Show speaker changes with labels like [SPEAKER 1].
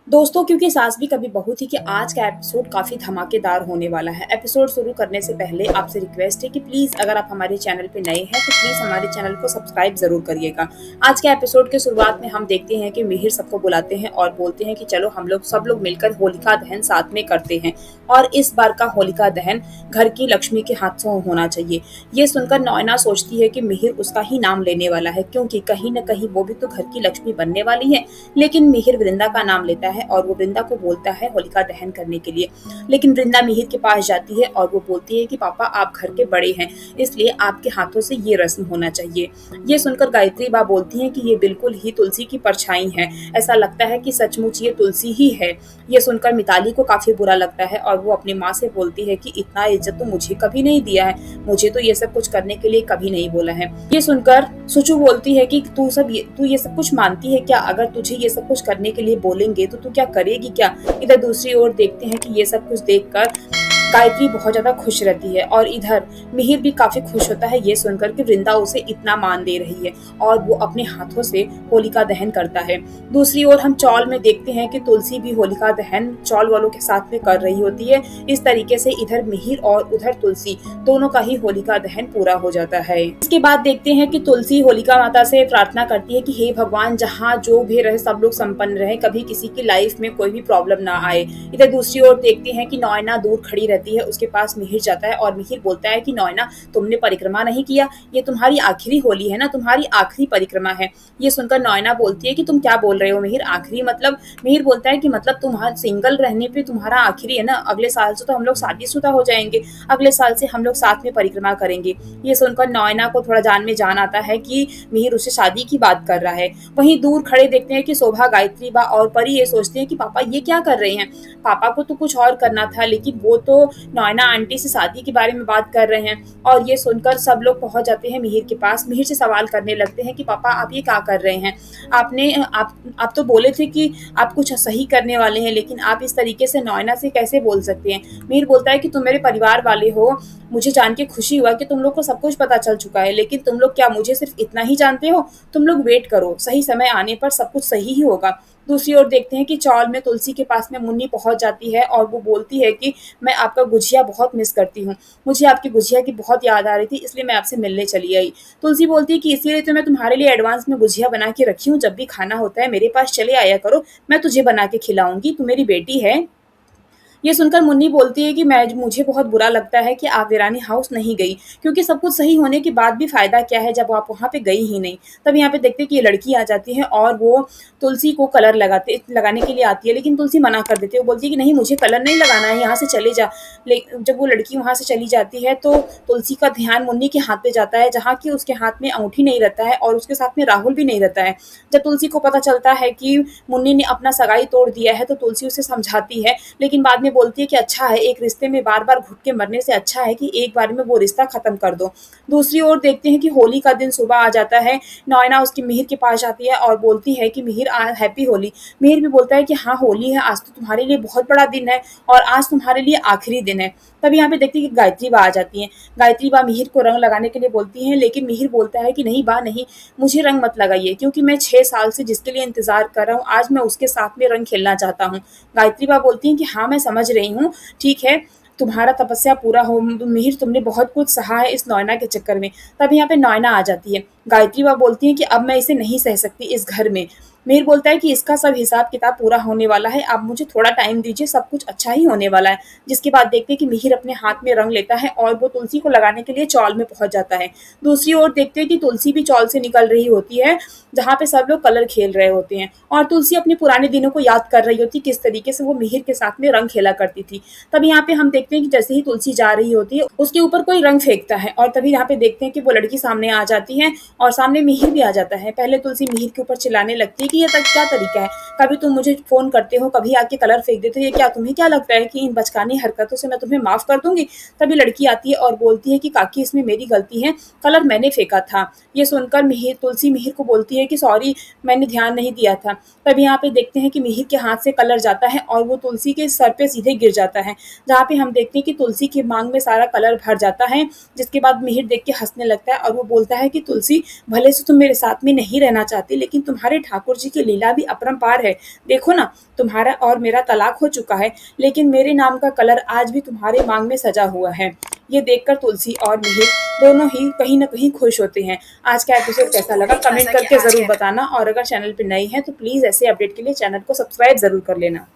[SPEAKER 1] दोस्तों, क्योंकि सास भी कभी बहू थी कि आज का एपिसोड काफ़ी धमाकेदार होने वाला है। एपिसोड शुरू करने से पहले आपसे रिक्वेस्ट है कि प्लीज़ अगर आप हमारे चैनल पे नए हैं तो प्लीज़ हमारे चैनल को सब्सक्राइब ज़रूर करिएगा। आज के एपिसोड के शुरुआत में हम देखते हैं कि मिहिर सबको बुलाते हैं और बोलते हैं कि चलो हम लोग सब लोग मिलकर होलिका दहन साथ में करते हैं और इस बार का होलिका दहन घर की लक्ष्मी के हाथ से होना चाहिए। ये सुनकर नैना सोचती है कि मिहिर उसका ही नाम लेने वाला है, क्योंकि कहीं न कहीं वो भी तो घर की लक्ष्मी बनने वाली है। लेकिन मिहिर वृंदा का नाम लेता है और वो वृंदा को बोलता है होलिका दहन करने के लिए। लेकिन वृंदा मिहिर के पास जाती है और वो बोलती है कि पापा आप घर के बड़े हैं, इसलिए आपके हाथों से ये रस्म होना चाहिए। ये सुनकर गायत्री बा बोलती है कि ये बिल्कुल ही तुलसी की परछाई है, ऐसा लगता है कि सचमुच ये तुलसी ही है। ये सुनकर मिताली को काफी बुरा लगता है और वो अपनी माँ से बोलती है कि इतना इज्जत तो मुझे कभी नहीं दिया है, मुझे तो ये सब कुछ करने के लिए कभी नहीं बोला है। ये सुनकर सुचू बोलती है कि तू ये सब कुछ मानती है क्या? अगर तुझे ये सब कुछ करने के लिए बोलेंगे तो तू क्या करेगी क्या? इधर दूसरी ओर देखते हैं कि ये सब कुछ देखकर गायत्री बहुत ज्यादा खुश रहती है और इधर मिहिर भी काफी खुश होता है ये सुनकर कि वृंदा उसे इतना मान दे रही है और वो अपने हाथों से होलिका दहन करता है। दूसरी ओर हम चौल में देखते हैं कि तुलसी भी होलिका दहन चौल वालों के साथ में कर रही होती है। इस तरीके से इधर मिहिर और उधर तुलसी दोनों का ही होलिका दहन पूरा हो जाता है। इसके बाद देखते हैं कि तुलसी होलिका माता से प्रार्थना करती है कि हे भगवान, जहाँ जो भी रहे सब लोग संपन्न रहे, कभी किसी की लाइफ में कोई भी प्रॉब्लम ना आए। इधर दूसरी ओर देखते हैं कि नैना दूर खड़ी रहती है, उसके पास मिहिर जाता है और मिहिर बोलता है कि नैना, तुमने परिक्रमा नहीं किया, ये तुम्हारी आखिरी होली है ना, तुम्हारी आखिरी परिक्रमा है। ये सुनकर नैना बोलती है कि तुम क्या बोल रहे हो मिहिर, आखिरी मतलब? मिहिर बोलता है कि मतलब तुम्हारा सिंगल रहने पे तुम्हारा आखिरी है ना, अगले साल से तो हम लोग शादीशुदा हो जाएंगे, अगले साल से हम लोग साथ में परिक्रमा करेंगे। ये सुनकर नैना को थोड़ा जान में जान आता है कि मिहिर उससे शादी की बात कर रहा है। वहीं दूर खड़े देखते हैं कि शोभा, गायत्री बा और परी ये सोचते हैं कि पापा ये क्या कर रहे हैं, पापा को तो कुछ और करना था, लेकिन वो तो नैना आंटी से शादी के बारे में बात कर रहे हैं। और ये सुनकर सब लोग पहुंच जाते हैं मिहिर के पास, मिहिर से सवाल करने लगते हैं कि पापा आप ये क्या कर रहे हैं, आप तो बोले थे कि आप कुछ सही करने वाले हैं, लेकिन आप इस तरीके से नैना से कैसे बोल सकते हैं? मिहिर बोलता है कि तुम मेरे परिवार वाले हो, मुझे जान के खुशी हुआ कि तुम लोग को सब कुछ पता चल चुका है, लेकिन तुम लोग क्या मुझे सिर्फ इतना ही जानते हो? तुम लोग वेट करो, सही समय आने पर सब कुछ सही ही होगा। दूसरी ओर देखते हैं कि चौल में तुलसी के पास में मुन्नी पहुंच जाती है और वो बोलती है कि मैं आपका गुजिया बहुत मिस करती हूँ, मुझे आपकी गुजिया की बहुत याद आ रही थी, इसलिए मैं आपसे मिलने चली आई। तुलसी बोलती है कि इसीलिए तो मैं तुम्हारे लिए एडवांस में गुजिया बना के रखी हूँ, जब भी खाना होता है मेरे पास चले आया करो, मैं तुझे बना के खिलाऊंगी, तू मेरी बेटी है। ये सुनकर मुन्नी बोलती है कि मुझे बहुत बुरा लगता है कि आप वीरानी हाउस नहीं गई, क्योंकि सब कुछ सही होने के बाद भी फायदा क्या है जब आप वहाँ पे गई ही नहीं। तब यहाँ पे देखते हैं कि ये लड़की आ जाती है और वो तुलसी को कलर लगाने के लिए आती है, लेकिन तुलसी मना कर देती है। वो बोलती है कि नहीं, मुझे कलर नहीं लगाना है, यहाँ से चले जा। जब वो लड़की वहाँ से चली जाती है तो तुलसी का ध्यान मुन्नी के हाथ पे जाता है, जहाँ की उसके हाथ में अंगूठी नहीं रहता है और उसके साथ में राहुल भी नहीं रहता है। जब तुलसी को पता चलता है कि मुन्नी ने अपना सगाई तोड़ दिया है तो तुलसी उसे समझाती है, लेकिन बाद में बोलती है कि अच्छा है, एक रिश्ते में बार बार घुट के मरने से अच्छा है कि एक बार में वो रिश्ता खत्म कर दो। दूसरी ओर देखते हैं कि होली का दिन सुबह आ जाता है। नैना उसकी मिहिर के पास जाती है और बोलती है कि मिहिर हैप्पी होली। मिहिर भी बोलता है कि हाँ होली है, आज तो तुम्हारे लिए बहुत बड़ा दिन है और आज तुम्हारे लिए आखिरी दिन है। तब यहाँ पे देखते हैं कि गायत्री बा आ जाती है। गायत्री बा मिहिर को रंग लगाने के लिए बोलती है, लेकिन मिहिर बोलता है कि नहीं बा, नहीं, मुझे रंग मत लगाइए, क्योंकि मैं 6 साल से जिसके लिए इंतजार कर रहा हूँ, आज मैं उसके साथ में रंग खेलना चाहता हूँ। गायत्री बा बोलती है कि हाँ मैं समझ रही हूँ, ठीक है, तुम्हारा तपस्या पूरा हो मिहिर, तुमने बहुत कुछ सहा है इस नैना के चक्कर में। तब यहाँ पे नैना आ जाती है। गायत्री बा बोलती है कि अब मैं इसे नहीं सह सकती इस घर में। मिहिर बोलता है कि इसका सब हिसाब किताब पूरा होने वाला है, आप मुझे थोड़ा टाइम दीजिए, सब कुछ अच्छा ही होने वाला है। जिसके बाद देखते हैं कि मिहिर अपने हाथ में रंग लेता है और वो तुलसी को लगाने के लिए चौल में पहुंच जाता है। दूसरी ओर देखते हैं कि तुलसी भी चौल से निकल रही होती है, जहाँ पे सब लोग कलर खेल रहे होते हैं और तुलसी अपने पुराने दिनों को याद कर रही होती है, किस तरीके से वो मिहिर के साथ में रंग खेला करती थी। तभी यहाँ पे हम देखते हैं कि जैसे ही तुलसी जा रही होती है उसके ऊपर कोई रंग फेंकता है और तभी यहाँ पे देखते हैं कि वो लड़की सामने आ जाती है और सामने मिहिर भी आ जाता है। पहले तुलसी मिहिर के ऊपर चिल्लाने लगती है कि ये क्या तरीका है, कभी तुम मुझे फोन करते हो, कभी आके कलर फेंक देते हो, ये क्या, तुम्हें क्या लगता है कि इन बचकानी हरकतों से मैं तुम्हें माफ कर दूंगी? तभी लड़की आती है और बोलती है कि काकी इसमें मेरी गलती है, कलर मैंने फेंका था। ये सुनकर तुलसी मिहिर को बोलती है कि सॉरी, मैंने ध्यान नहीं दिया था। तभी यहाँ पे देखते हैं कि मिहिर के हाथ से कलर जाता है और वो तुलसी के सर पे सीधे गिर जाता है, जहाँ पे हम देखते हैं कि तुलसी की मांग में सारा कलर भर जाता है। जिसके बाद मिहिर देख के हंसने लगता है और वो बोलता है कि तुलसी, भले से तुम मेरे साथ में नहीं रहना चाहती, लेकिन तुम्हारे ठाकुर जी की लीला भी अपरंपार है। देखो ना, तुम्हारा और मेरा तलाक हो चुका है, लेकिन मेरे नाम का कलर आज भी तुम्हारे मांग में सजा हुआ है। ये देखकर तुलसी और मिहिर दोनों ही कहीं न कहीं खुश होते हैं। आज का एपिसोड कैसा लगा कमेंट करके ज़रूर बताना, और अगर चैनल पे नए हैं तो प्लीज़ ऐसे अपडेट के लिए चैनल को सब्सक्राइब ज़रूर कर लेना।